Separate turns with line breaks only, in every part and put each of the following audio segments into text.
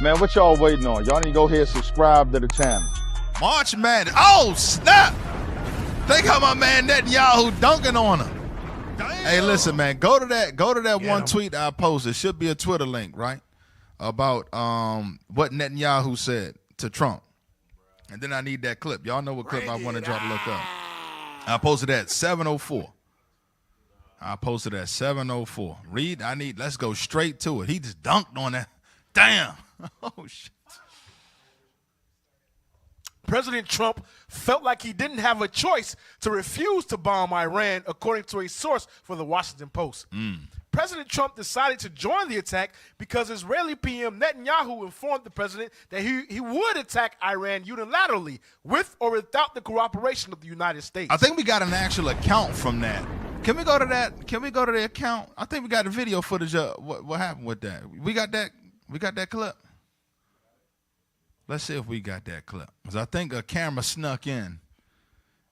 Man, what y'all waiting on? Y'all need to go ahead and subscribe to the channel.
March Madness. Oh, snap. They got my man Netanyahu dunking on him. Damn. Hey, listen, man. Go to that one tweet I posted. Should be a Twitter link, right? About what Netanyahu said to Trump. And then I need that clip. Y'all know what clip I want y'all to look up. I posted that 7:04. I posted at 7:04. Read, let's go straight to it. He just dunked on that. Damn. Oh, shit.
President Trump felt like he didn't have a choice to refuse to bomb Iran, according to a source for the Washington Post. President Trump decided to join the attack because Israeli PM Netanyahu informed the president that he would attack Iran unilaterally, with or without the cooperation of the United States.
I think we got an actual account from that. Can we go to that? Can we go to the account? I think we got the video footage of what happened with that. We got that. We got that clip. Let's see if we got that clip. Because I think a camera snuck in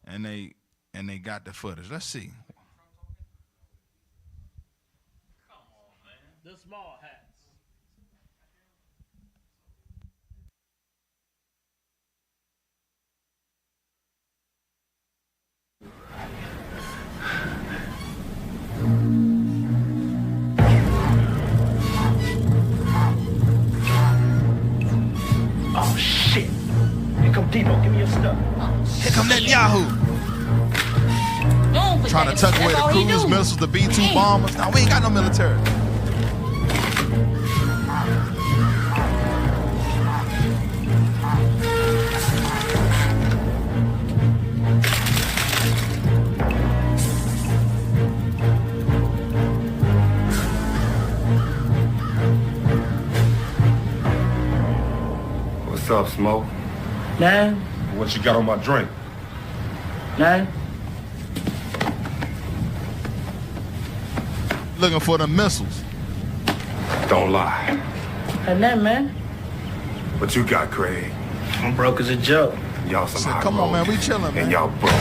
and they got the footage. Let's see.
Come on, man. The small hats.
Oh, shit. Here come Debo. Give me your stuff.
Here come Netanyahu. Trying to tuck away the cruise missiles, the B-2 bombers. No, we ain't got no military.
What's up, Smoke?
Nine.
What you got on my drink?
Nine.
Looking for the missiles.
Don't lie.
And then, man,
What you got, Craig?
I'm broke as a joke.
Y'all some
Said,
high
come on,
road,
man, we chilling, man.
and y'all broke.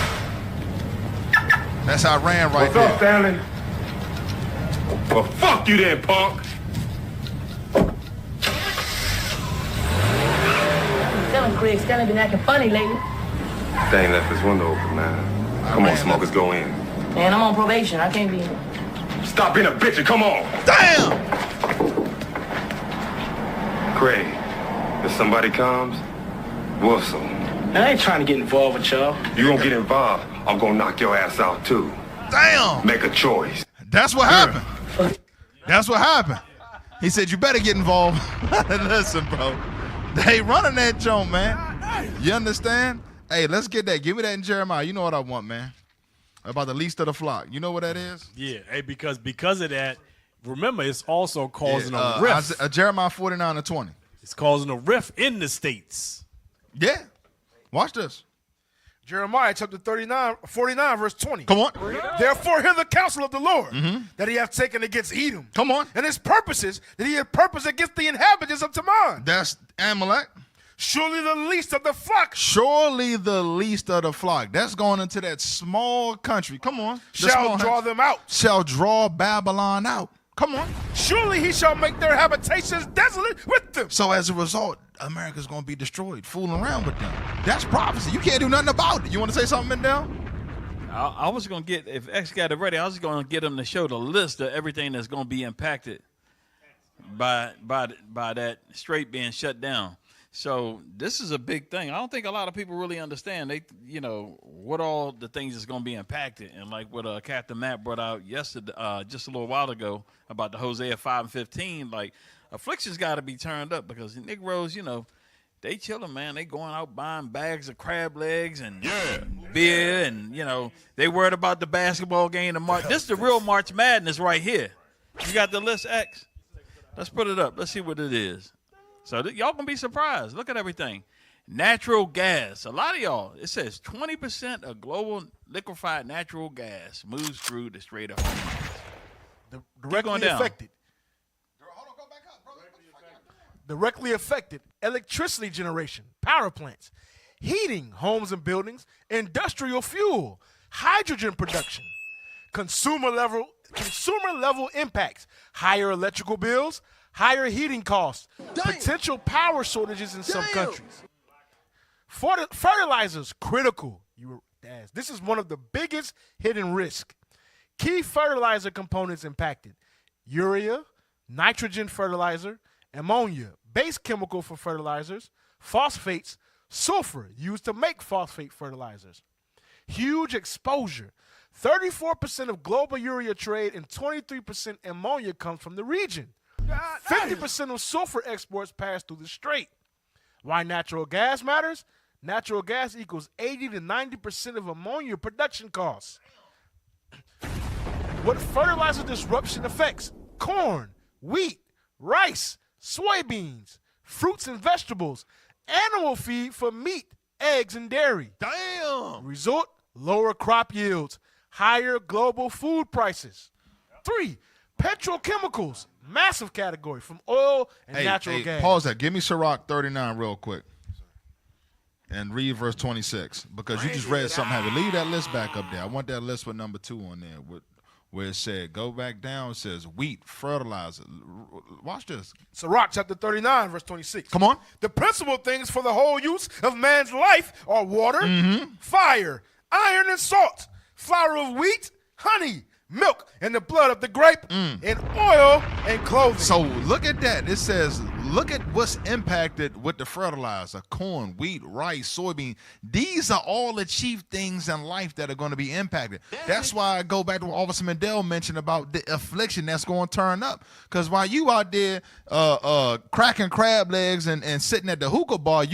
That's Iran right
What's
there.
up, Stanley? Well, fuck you then, punk.
I'm telling Craig, Stanley been acting funny lately.
They ain't left his window open, man. Come on, smokers, go in.
Man, I'm on probation. I can't be in.
Stop being a bitch and come on.
Damn!
Craig, if somebody comes, whistle.
I ain't trying to get involved with y'all.
You gonna get involved, I'm gonna knock your ass out, too.
Damn!
Make a choice.
That's what happened. That's what happened. He said, you better get involved. Listen, bro. They running that joint, man. You understand? Hey, let's get that. Give me that in Jeremiah. You know what I want, man. About the least of the flock. You know what that is?
Yeah, hey, because of that, remember, it's also causing a rift.
Jeremiah 49:20.
It's causing a rift in the states.
Yeah. Watch this.
Jeremiah chapter 49, verse 20.
Come on.
Therefore hear the counsel of the Lord that he hath taken against Edom.
Come on.
And his purposes that he hath purposed against the inhabitants of Teman.
That's Amalek.
Surely the least of the flock
Surely the least of the flock. That's going into that small country. Come on.
shall draw them out.
Shall draw Babylon out. Come on.
Surely he shall make their habitations desolate with them.
So as a result, America's going to be destroyed, fooling around with them. That's prophecy. You can't do nothing about it. You want to say something, Mendel?
I was going to get, if X got it ready, I was going to get him to show the list of everything that's going to be impacted by that strait being shut down. So this is a big thing. I don't think a lot of people really understand what all the things that's going to be impacted. And like what Captain Matt brought out yesterday, just a little while ago about the Hosea 5:15, like affliction's got to be turned up because the Negroes, they chilling, man. They going out buying bags of crab legs and beer and, they worried about the basketball game. This is the real March Madness right here. You got the list, X? Let's put it up. Let's see what it is. So y'all gonna be surprised. Look at everything. Natural gas. A lot of y'all, it says 20% of global liquefied natural gas moves through the Strait of Hormuz.
Directly affected. Directly affected electricity generation, power plants, heating homes and buildings, industrial fuel, hydrogen production, consumer level impacts, higher electrical bills, higher heating costs, potential power shortages in some countries. Fertilizers, critical. This is one of the biggest hidden risks. Key fertilizer components impacted: urea, nitrogen fertilizer, ammonia, base chemical for fertilizers, phosphates, sulfur used to make phosphate fertilizers. Huge exposure. 34% of global urea trade and 23% ammonia comes from the region. 50% of sulfur exports pass through the strait. Why natural gas matters? Natural gas equals 80 to 90% of ammonia production costs. What fertilizer disruption affects? Corn, wheat, rice, soybeans, fruits and vegetables, animal feed for meat, eggs, and dairy.
Damn.
Result, lower crop yields, higher global food prices. 3, petrochemicals, massive category from oil and natural gas.
Pause that. Give me Sirach 39 real quick. And read verse 26. Because you just read something heavy. Leave that list back up there. I want that list with number 2 on there. Where it said, go back down, it says wheat, fertilizer. Watch this.
Sirach chapter 39, verse 26.
Come on.
The principal things for the whole use of man's life are water, fire, iron and salt, flour of wheat, honey, milk, and the blood of the grape, and oil and clothing.
So look at that. It says, look at what's impacted with the fertilizer: corn, wheat, rice, soybean. These are all the chief things in life that are going to be impacted. That's why I go back to what Officer Mandel mentioned about the affliction that's going to turn up. Because while you out there cracking crab legs and sitting at the hookah bar,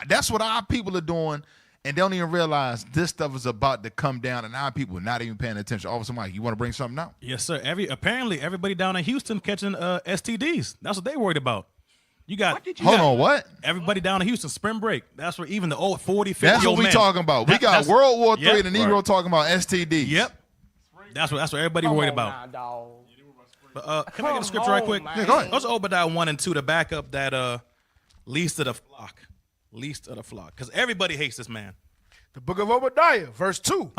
that's what our people are doing. And they don't even realize this stuff is about to come down, and our people are not even paying attention. Officer Mike, you want to bring something out?
Yes, sir. Apparently, everybody down in Houston catching STDs. That's what they worried about.
Hold on, what?
Everybody down in Houston, spring break. That's where even the old 40, 50
That's
old
what we
men.
talking about. We got World War III, the Negro
right.
talking about STDs.
Yep. That's what everybody worried about. But, can I get a scripture right quick?
Yeah, go ahead.
Those Obadiah 1 and 2 to back up that least of the flock. Least of the flock. Because everybody hates this man.
The book of Obadiah, verse 2.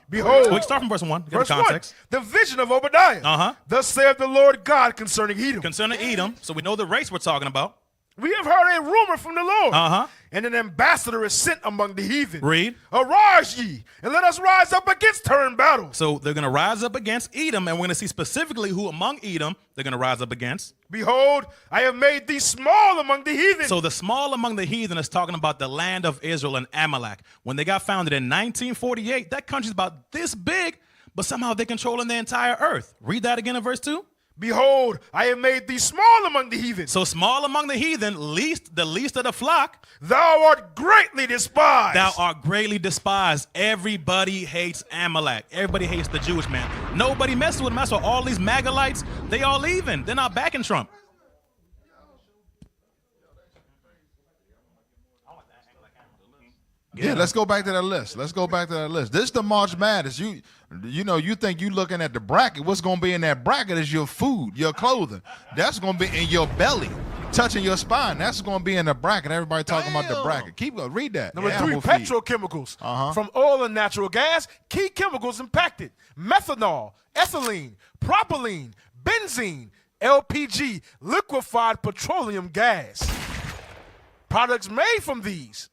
Behold. We start from verse 1. Get
Verse
the context.
1. The vision of Obadiah. Thus saith the Lord God concerning Edom.
Concerning Edom. So we know the race we're talking about.
We have heard a rumor from the Lord. And an ambassador is sent among the heathen.
Read.
Arise ye, and let us rise up against her in battle.
So they're going to rise up against Edom, and we're going to see specifically who among Edom they're going to rise up against.
Behold, I have made thee small among the heathen.
So the small among the heathen is talking about the land of Israel and Amalek. When they got founded in 1948, that country's about this big, but somehow they're controlling the entire earth. Read that again in verse 2.
Behold, I have made thee small among the heathen.
So small among the heathen, the least of the flock.
Thou art greatly despised.
Thou art greatly despised. Everybody hates Amalek. Everybody hates the Jewish man. Nobody messes with him. That's why all these MAGA-lights, they all leaving. They're not backing Trump.
Yeah, let's go back to that list. This is the March Madness. You think you looking at the bracket. What's going to be in that bracket is your food, your clothing. That's going to be in your belly, touching your spine. That's going to be in the bracket. Everybody talking about the bracket. Keep going. Read that.
Number 3, petrochemicals. From oil and natural gas, key chemicals impacted: methanol, ethylene, propylene, benzene, LPG, liquefied petroleum gas. Products made from these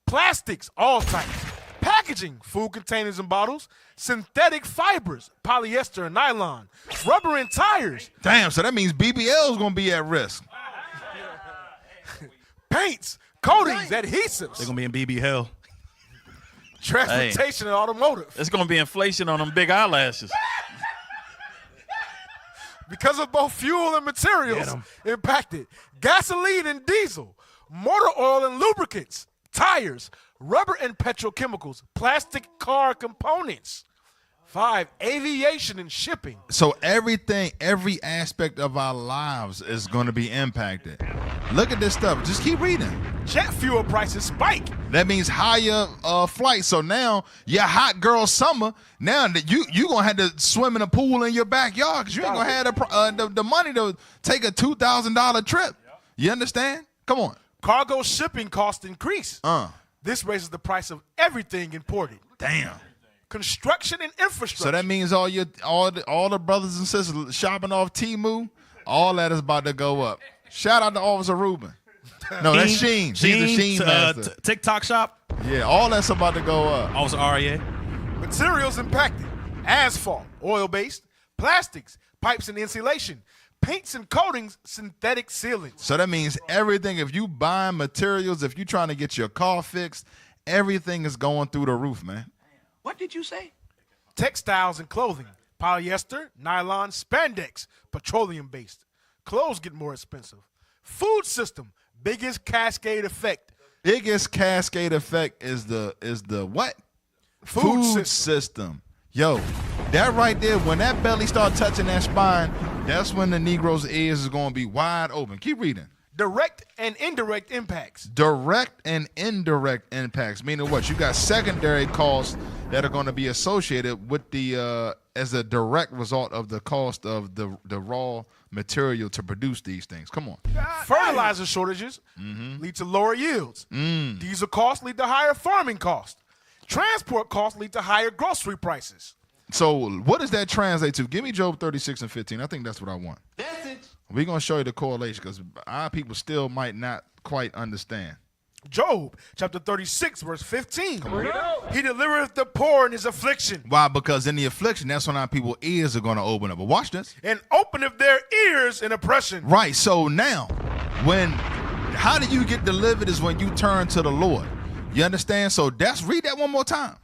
plastics, all types, packaging, food containers and bottles, synthetic fibers, polyester and nylon, rubber and tires.
Damn, so that means BBL is going to be at risk.
Paints, coatings, adhesives.
They're going to be in BB hell.
Transportation and automotive.
It's going to be inflation on them big eyelashes.
Because of both fuel and materials impacted. Gasoline and diesel, motor oil and lubricants, tires, rubber and petrochemicals, plastic car components. 5, aviation and shipping.
So every aspect of our lives is going to be impacted. Look at this stuff. Just keep reading.
Jet fuel prices spike.
That means higher flights. So now your hot girl summer, now that you going to have to swim in a pool in your backyard because you ain't going to have the money to take a $2,000 trip. You understand? Come on.
Cargo shipping costs increase. This raises the price of everything imported.
Damn.
construction and infrastructure.
So that means all the brothers and sisters shopping off Temu, all that is about to go up. Shout out to Officer Reuben. No, that's Sheen. He's the Sheen master.
TikTok shop.
Yeah, all that's about to go up.
Also REA.
Materials impacted: asphalt, oil-based, plastics, pipes and insulation, paints and coatings, synthetic sealants.
So that means everything, if you buying materials, if you trying to get your car fixed, everything is going through the roof, man.
What did you say?
Textiles and clothing: polyester, nylon, spandex, petroleum-based. Clothes get more expensive. Food system: biggest cascade effect.
Biggest cascade effect is the what?
Food
system. Yo, that right there, when that belly start touching that spine, that's when the Negro's ears is going to be wide open. Keep reading.
Direct and indirect impacts.
Direct and indirect impacts, meaning what? You got secondary costs that are going to be associated with the as a direct result of the cost of the raw material to produce these things. Come on.
Fertilizer shortages lead to lower yields. Diesel costs lead to higher farming costs. Transport costs lead to higher grocery prices.
So what does that translate to? Give me Job 36 and 15. I think that's what I want.
That's it.
We're going to show you the correlation because our people still might not quite understand.
Job chapter 36, verse 15. He delivereth the poor in his affliction.
Why? Because in the affliction, that's when our people's ears are going to open up. But watch this.
And openeth their ears in oppression.
Right. So now, how do you get delivered is when you turn to the Lord. You understand? So read that one more time.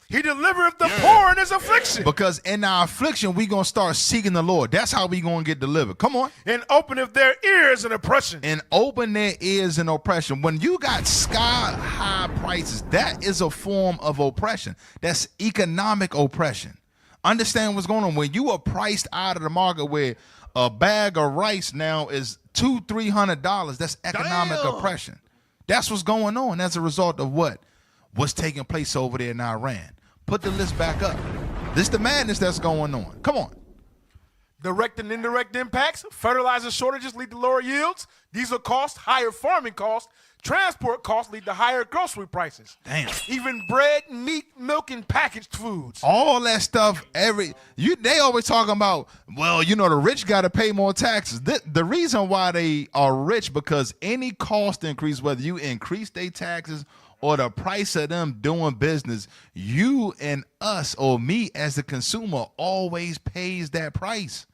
He delivereth the poor in his affliction.
Because in our affliction, we going to start seeking the Lord. That's how we going to get delivered. Come on.
And openeth their ears in oppression.
And open their ears in oppression. When you got sky high prices, that is a form of oppression. That's economic oppression. Understand what's going on. When you are priced out of the market where a bag of rice now is $200-300, that's economic oppression. That's what's going on as a result of what's taking place over there in Iran. Put the list back up. This the madness that's going on. Come on.
Direct and indirect impacts: fertilizer shortages lead to lower yields. Diesel costs, higher farming costs. Transport costs lead to higher grocery prices.
Damn.
Even bread, meat, milk, and packaged foods.
All that stuff, they always talking about, well, the rich got to pay more taxes. The reason why they are rich, because any cost increase, whether you increase their taxes or the price of them doing business, you and us or me as the consumer always pays that price.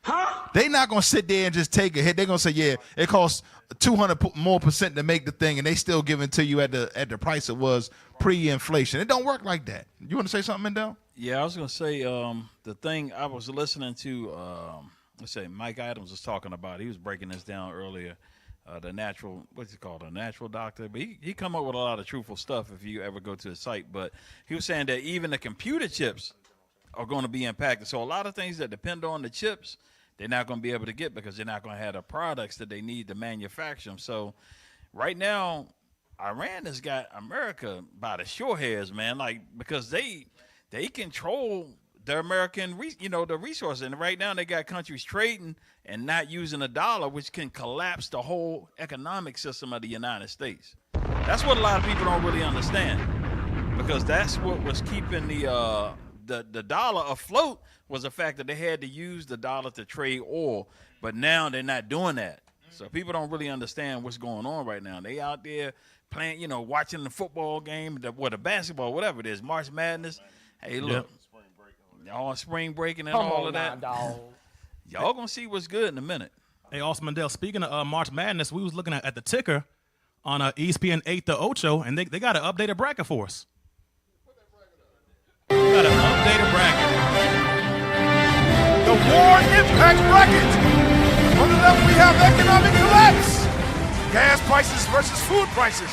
They not going to sit there and just take a hit. They're going to say, yeah, it costs 200% more to make the thing, and they still give it to you at the price it was pre-inflation. It don't work like that. You want to say something, Mendel?
Yeah, I was going to say the thing I was listening to, Mike Adams was talking about. He was breaking this down earlier. The natural, what's he called, a natural doctor. But he come up with a lot of truthful stuff if you ever go to his site. But he was saying that even the computer chips are going to be impacted. So a lot of things that depend on the chips, they're not going to be able to get because they're not going to have the products that they need to manufacture them. So right now, Iran has got America by the short hairs, man, because they control the American, the resources. And right now they got countries trading and not using the dollar, which can collapse the whole economic system of the United States. That's what a lot of people don't really understand, because that's what was keeping the dollar afloat, was the fact that they had to use the dollar to trade oil. But now they're not doing that. So people don't really understand what's going on right now. They out there playing, watching the football game, the basketball, whatever it is, March Madness. Hey, look. Y'all spring breaking and all of that. Y'all gonna see what's good in a minute.
Hey, Austin Mandel, speaking of March Madness, we was looking at the ticker on ESPN 8 to Ocho, and they got an updated bracket for us. We got an updated bracket.
The war impact bracket. On the left, we have economic collapse. Gas prices versus food prices.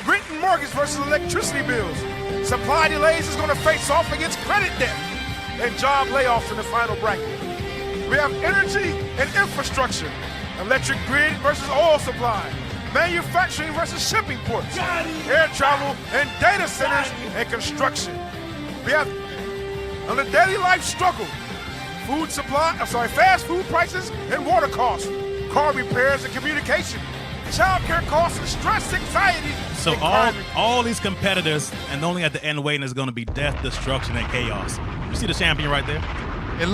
Rent and mortgage versus electricity bills. Supply delays is going to face off against credit debt. And job layoffs in the final bracket. We have energy and infrastructure. Electric grid versus oil supply. Manufacturing versus shipping ports. Air travel and data centers and construction. We have, on the daily life struggle, fast food prices and water costs. Car repairs and communication. child care costs and stress, anxiety.
So
and crime.
all these competitors, and only at the end waiting is going to be death, destruction, and chaos. You see the champion right there?
And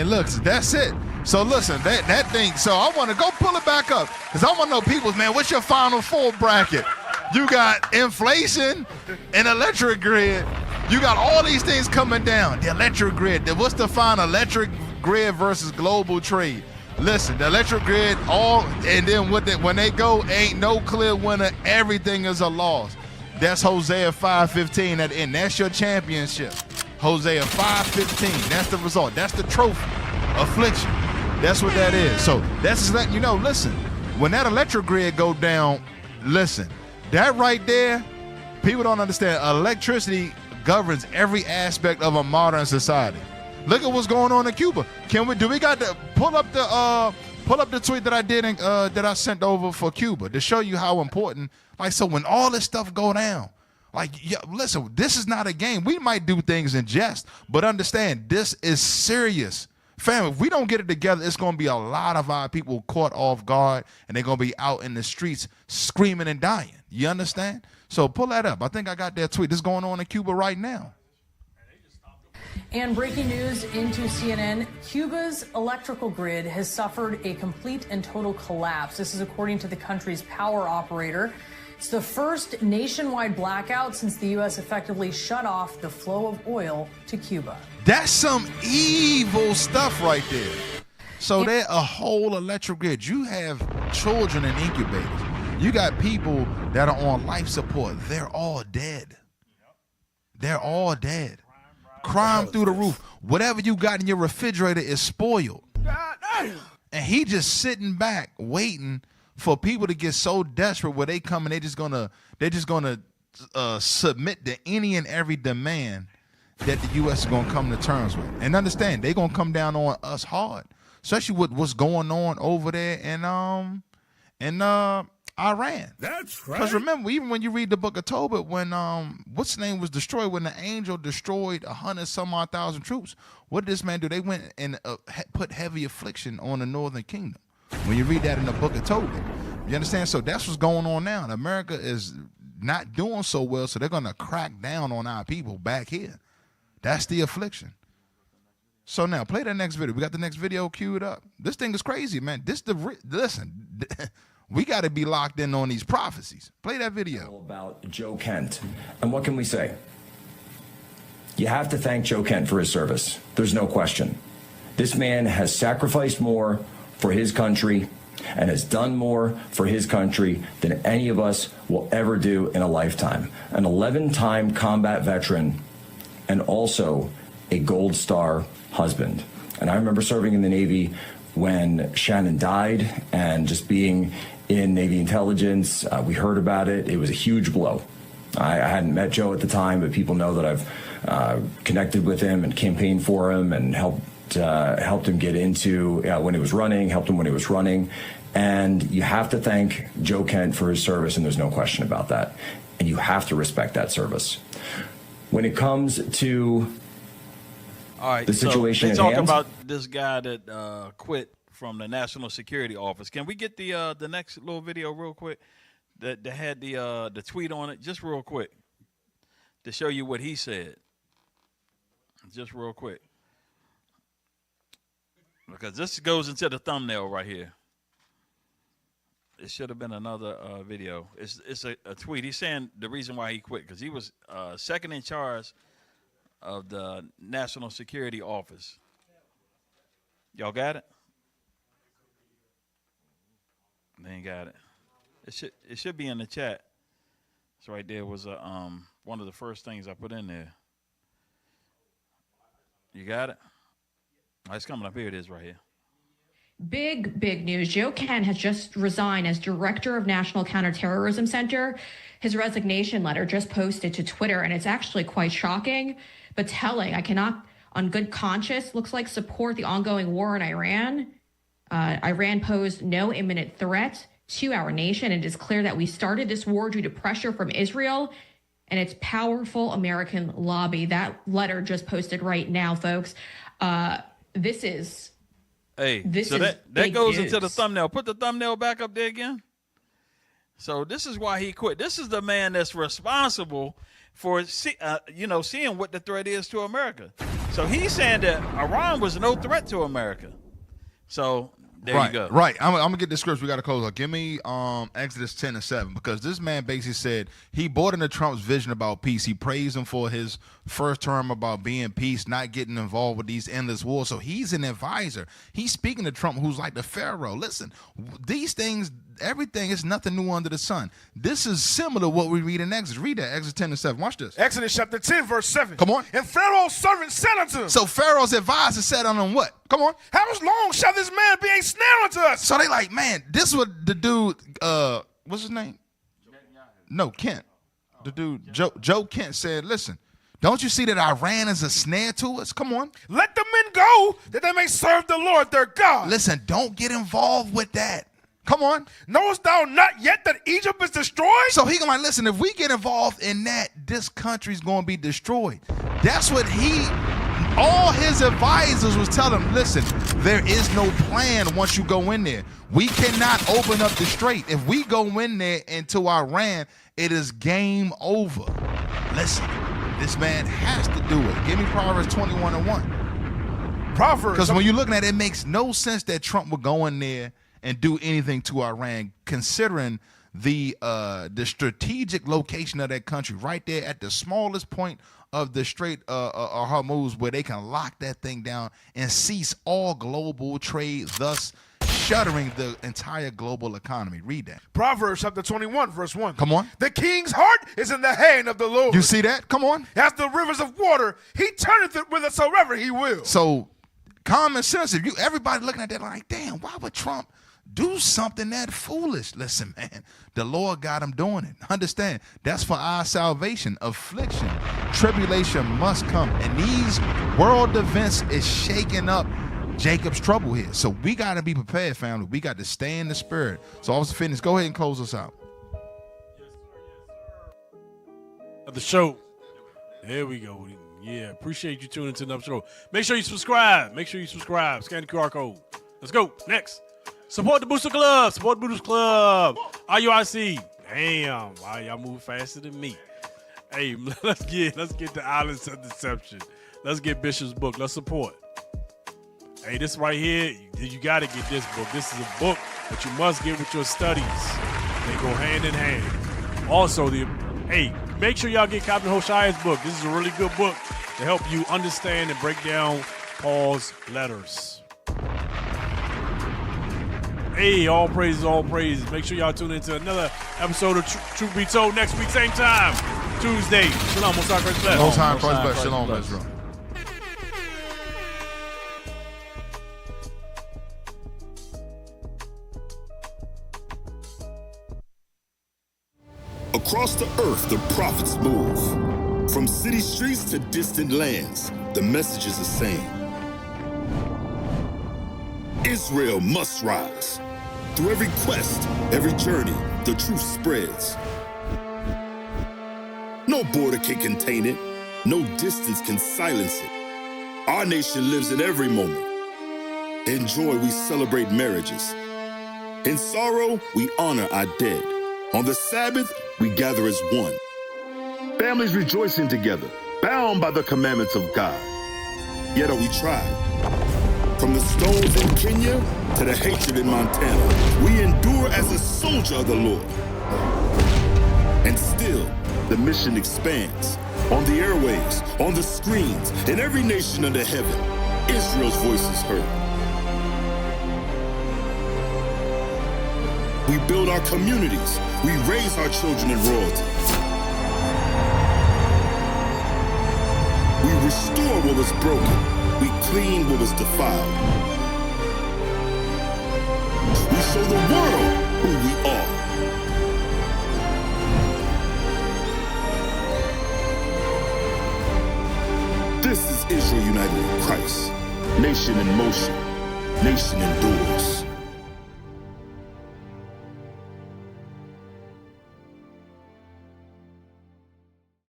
look, that's it. So listen, that thing, so I want to go pull it back up because I want to know people, man, what's your Final Four bracket? You got inflation and electric grid. You got all these things coming down. The electric grid, what's the final electric grid versus global trade? Listen, the electric grid, and then when they go, ain't no clear winner. Everything is a loss. That's Hosea 5:15 at the end. That's your championship. Hosea 5:15. That's the result. That's the trophy. Affliction. That's what that is. So that's just letting you know, listen, when that electric grid go down, listen, that right there, people don't understand. Electricity governs every aspect of a modern society. Look at what's going on in Cuba. Do we got to pull up the tweet that I did that I sent over for Cuba to show you how important, like, so when all this stuff go down, like, yeah, listen, this is not a game. We might do things in jest, but understand this is serious. Fam, if we don't get it together, it's going to be a lot of our people caught off guard, and they're going to be out in the streets screaming and dying. You understand? So pull that up. I think I got that tweet. This is going on in Cuba right now.
And breaking news into CNN, Cuba's electrical grid has suffered a complete and total collapse. This is according to the country's power operator. It's the first nationwide blackout since the U.S. effectively shut off the flow of oil to Cuba.
That's some evil stuff right there. So they're a whole electric grid. You have children in incubators. You got people that are on life support. They're all dead. They're all dead. Crime through the roof. Whatever you got in your refrigerator is spoiled. And he just sitting back waiting for people to get so desperate where they come and they're just gonna submit to any and every demand that the U.S. is gonna come to terms with. And understand, they're gonna come down on us hard, especially with what's going on over there in Iran.
That's right.
Because remember, even when you read the book of Tobit, when what's the name was destroyed, when the angel destroyed 100,000 troops, what did this man do? They went and put heavy affliction on the northern kingdom. When you read that in the book of Tobit, you understand? So that's what's going on now. And America is not doing so well, so they're going to crack down on our people back here. That's the affliction. So now, play that next video. We got the next video queued up. This thing is crazy, man. Listen, we got to be locked in on these prophecies. Play that video.
About Joe Kent. And what can we say? You have to thank Joe Kent for his service. There's no question. This man has sacrificed more for his country and has done more for his country than any of us will ever do in a lifetime. An 11-time combat veteran and also a Gold Star husband. And I remember serving in the Navy when Shannon died, and just being in Navy intelligence, we heard about it. It was a huge blow. I hadn't met Joe at the time, but people know that I've connected with him and campaigned for him and helped him get into when he was running, helped him when he was running. And you have to thank Joe Kent for his service, and there's no question about that. And you have to respect that service. When it comes to the situation
so they
at
talk
hand,
about this guy that quit from the National Security Office. Can we get the next little video real quick that had the tweet on it, just real quick, to show you what he said, just real quick, because this goes into the thumbnail right here. It should have been another video. It's a tweet. He's saying the reason why he quit because he was second in charge of the National Security Office. Y'all got it? They ain't got it. It should be in the chat. It's right there. Was one of the first things I put in there. You got it? Oh, it's coming up here. It is right here.
Big news. Joe Kent has just resigned as director of National Counterterrorism Center. His resignation letter just posted to Twitter, and it's actually quite shocking, but telling. I cannot, on good conscience, looks like support the ongoing war in Iran. Iran posed no imminent threat to our nation. It is clear that we started this war due to pressure from Israel and its powerful American lobby. That letter just posted right now, folks. This
so
is
that goes into the thumbnail. Put the thumbnail back up there again. So this is why he quit. This is the man that's responsible for seeing what the threat is to America. So he's saying that Iran was no threat to America. So there you go.
Right. I'm gonna get the scripts. We gotta close up. Give me Exodus 10:7, because this man basically said he bought into Trump's vision about peace. He praised him for his first term about being peace, not getting involved with these endless wars. So he's an advisor. He's speaking to Trump, who's like the Pharaoh. Listen, these things, everything is nothing new under the sun. This is similar to what we read in Exodus. Read that, Exodus 10:7. Watch this.
Exodus chapter 10, verse 7.
Come on.
And Pharaoh's servant said unto him.
So Pharaoh's advisor said unto him what? Come on.
How long shall this man be a snare unto us?
So they like, man, this is what the dude, what's his name? No, Kent. The dude, Joe Kent said, listen, don't you see that Iran is a snare to us? Come on.
Let the men go, that they may serve the Lord their God.
Listen, don't get involved with that. Come on.
Knowest thou not yet that Egypt is destroyed?
So he going, listen, if we get involved in that, this country's going to be destroyed. That's what all his advisors was telling him, listen, there is no plan once you go in there. We cannot open up the strait. If we go in there into Iran, it is game over. Listen, this man has to do it. Give me Proverbs 21:1.
Proverbs.
Because when you're looking at it, it makes no sense that Trump would go in there and do anything to Iran, considering the strategic location of that country, right there at the smallest point of the Strait of Hormuz, where they can lock that thing down and cease all global trade, thus shuttering the entire global economy. Read that.
Proverbs chapter 21, verse 1.
Come on.
The king's heart is in the hand of the Lord.
You see that? Come on.
As the rivers of water, he turneth it whithersoever he will.
So common sense, if everybody looking at that like, damn, why would Trump do something that foolish? Listen, man, the Lord got him doing it. Understand, that's for our salvation. Affliction, tribulation must come. And these world events is shaking up Jacob's trouble here. So we got to be prepared, family. We got to stay in the spirit. So Officer Phinehas, go ahead and close us out.
Of the show. There we go. Yeah, appreciate you tuning into another show. Make sure you subscribe. Scan the QR code. Let's go. Next. Support the Booster Club. IUIC. Damn. Wow, y'all move faster than me. Hey, let's get the Islands of Deception. Let's get Bishop's book. Let's support. Hey, this right here, you got to get this book. This is a book that you must get with your studies. They go hand in hand. Also, make sure y'all get Captain Hoshia's book. This is a really good book to help you understand and break down Paul's letters. Hey, all praises. Make sure y'all tune into another episode of Truth Be Told next week, same time, Tuesday. Shalom, Most High Christ bless.
Most High Christ bless. Shalom, Israel.
Across the earth, the prophets move. From city streets to distant lands, the message is the same. Israel must rise. Through every quest, every journey, the truth spreads. No border can contain it. No distance can silence it. Our nation lives in every moment. In joy, we celebrate marriages. In sorrow, we honor our dead. On the Sabbath, we gather as one. Families rejoicing together, bound by the commandments of God. Yet are we tried. From the stones in Kenya to the hatred in Montana, we endure as a soldier of the Lord. And still, the mission expands. On the airwaves, on the screens, in every nation under heaven, Israel's voice is heard. We build our communities. We raise our children in royalty. We restore what was broken. We clean what was defiled. We show the world who we are. This is Israel united in Christ. Nation in motion. Nation endures.